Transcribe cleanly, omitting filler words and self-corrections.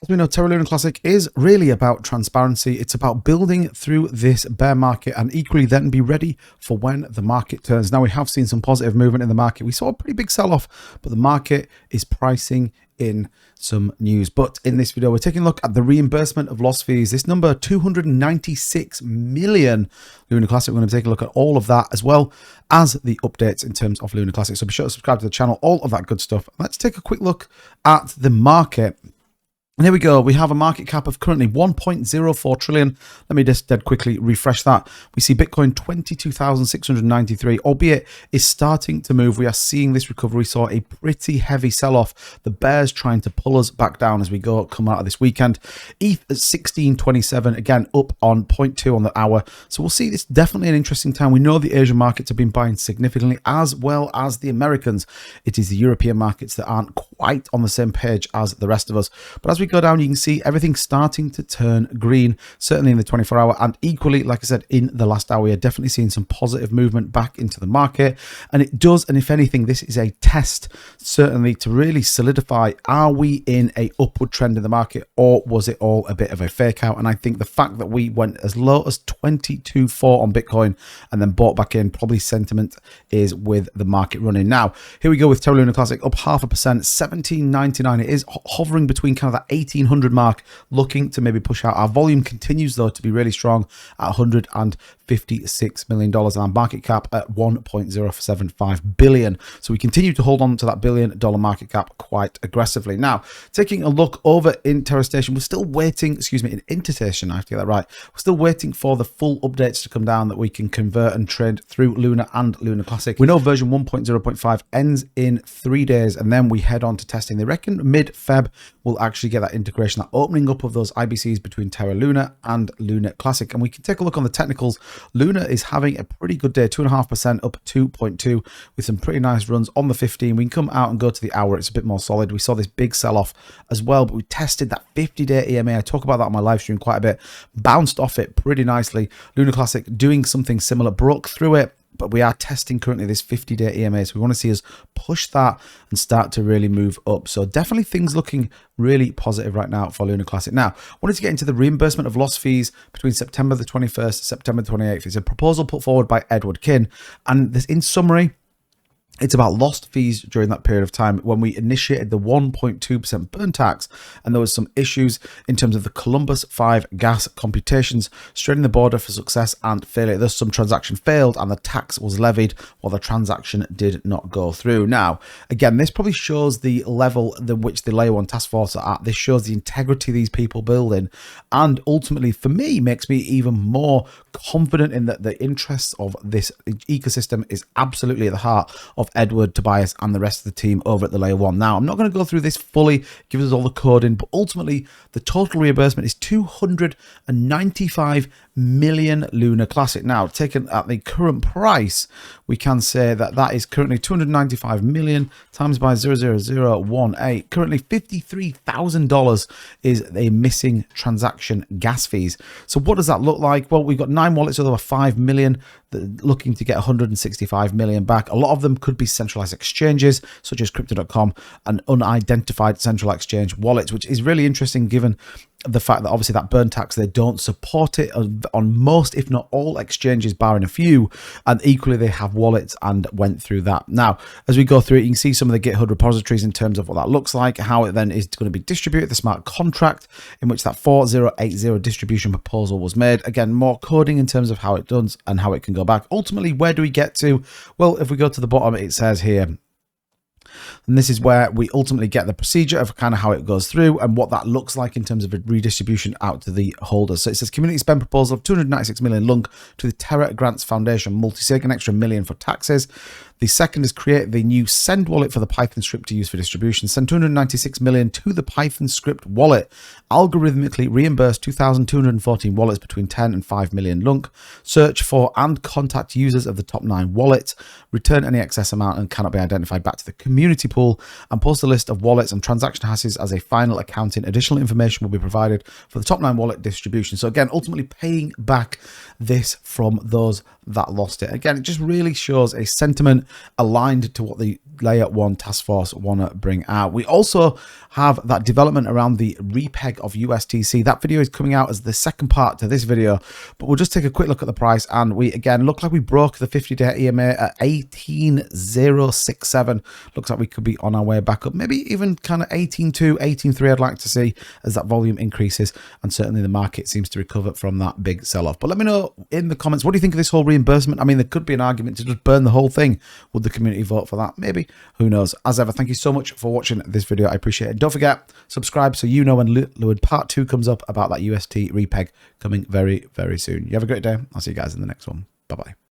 As we know, Terra Luna Classic is really about transparency. It's about building through this bear market and equally then be ready for when the market turns. Now, we have seen some positive movement in the market. We saw a pretty big sell-off, but the market is pricing in some news. But in this video, we're taking a look at the reimbursement of lost fees. This number, 296 million Luna Classic. We're going to take a look at all of that as well as the updates in terms of Luna Classic. So be sure to subscribe to the channel, all of that good stuff. Let's take a quick look at the market. And here we go. We have a market cap of currently 1.04 trillion. Let me just dead quickly refresh that. We see Bitcoin 22,693, albeit is starting to move. We are seeing this recovery. We saw a pretty heavy sell-off. The bears trying to pull us back down as we come out of this weekend. ETH at 1627, again up on 0.2 on the hour. So we'll see. It's definitely an interesting time. We know the Asian markets have been buying significantly, as well as the Americans. It is the European markets that aren't quite on the same page as the rest of us. But as we go down, you can see everything starting to turn green, certainly in the 24-hour, and equally, like I said, in the last hour, we are definitely seeing some positive movement back into the market. And it does, and if anything, this is a test certainly to really solidify, are we in a upward trend in the market, or was it all a bit of a fake out? And I think the fact that we went as low as 22.4 on Bitcoin and then bought back in, probably sentiment is with the market running. Now, here we go with Terra Luna Classic up 0.5%, 17.99. It is hovering between kind of that 1800 mark, looking to maybe push out. Our volume continues though to be really strong at $156 million, and our market cap at 1.075 billion. So we continue to hold on to that $1 billion market cap quite aggressively. Now, taking a look over in Terra Station, we're still waiting, in Interstation, I have to get that right. We're still waiting for the full updates to come down that we can convert and trade through Luna and Luna Classic. We know version 1.0.5 ends in 3 days, and then we head on to testing. They reckon mid-Feb we'll actually get that integration, that opening up of those IBCs between Terra Luna and Luna Classic. And we can take a look on the technicals. Luna is having a pretty good day, 2.5% up 2.2 with some pretty nice runs on the 15. We can come out and go to the hour. It's a bit more solid. We saw this big sell-off as well, but we tested that 50-day EMA. I talk about that on my live stream quite a bit. Bounced off it pretty nicely. Luna Classic doing something similar, broke through it, but we are testing currently this 50-day EMA. So we want to see us push that and start to really move up. So definitely things looking really positive right now for Luna Classic. Now, I wanted to get into the reimbursement of lost fees between September the 21st and September the 28th. It's a proposal put forward by Edward Kin. And this, in summary, it's about lost fees during that period of time when we initiated the 1.2% burn tax, and there was some issues in terms of the Columbus 5 gas computations, straightening the border for success and failure. Thus, some transaction failed and the tax was levied while the transaction did not go through. Now, again, this probably shows the level in which the Layer 1 task force are at. This shows the integrity these people building, and ultimately, for me, makes me even more confident in that the interests of this ecosystem is absolutely at the heart of Edward, Tobias, and the rest of the team over at the Layer 1. Now, I'm not going to go through this fully, give us all the coding, but ultimately, the total reimbursement is 295 million Luna Classic. Now, taken at the current price, we can say that that is currently 295 million times by 0.0018. Currently, $53,000 is a missing transaction gas fees. So what does that look like? Well, we've got 9 wallets, so there were 5 million looking to get 165 million back. A lot of them could be centralized exchanges such as crypto.com and unidentified central exchange wallets, which is really interesting given the fact that obviously that burn tax, they don't support it on most, if not all, exchanges barring a few, and equally they have wallets and went through that. Now, as we go through it, you can see some of the GitHub repositories in terms of what that looks like, how it then is going to be distributed, the smart contract in which that 4080 distribution proposal was made. Again, more coding in terms of how it does and how it can go back. Ultimately, where do we get to? Well, if we go to the bottom, it says here, and this is where we ultimately get the procedure of kind of how it goes through and what that looks like in terms of a redistribution out to the holders. So it says community spend proposal of 296 million LUNC to the Terra Grants Foundation, multi-sig, an extra million for taxes. The second is create the new send wallet for the Python script to use for distribution. Send 296 million to the Python script wallet. Algorithmically reimburse 2,214 wallets between 10 and 5 million LUNC. Search for and contact users of the top 9 wallets. Return any excess amount and cannot be identified back to the community pool, and post a list of wallets and transaction hashes as a final accounting. Additional information will be provided for the top 9 wallet distribution. So again, ultimately paying back this from those that lost it. Again, it just really shows a sentiment aligned to what the Layer 1 task force want to bring out. We also have that development around the repeg of USTC. That video is coming out as the second part to this video, but we'll just take a quick look at the price, and we again look like we broke the 50-day EMA at 18.067. Looks like we could be on our way back up, maybe even kind of 18.2, 18.3 I'd like to see as that volume increases, and certainly the market seems to recover from that big sell-off. But let me know in the comments, what do you think of this whole reimbursement? I mean, there could be an argument to just burn the whole thing. Would the community vote for that? Maybe. Who knows? As ever, thank you so much for watching this video. I appreciate it. Don't forget, subscribe so you know when part 2 comes up about that UST repeg coming very, very soon. You have a great day. I'll see you guys in the next one. Bye-bye.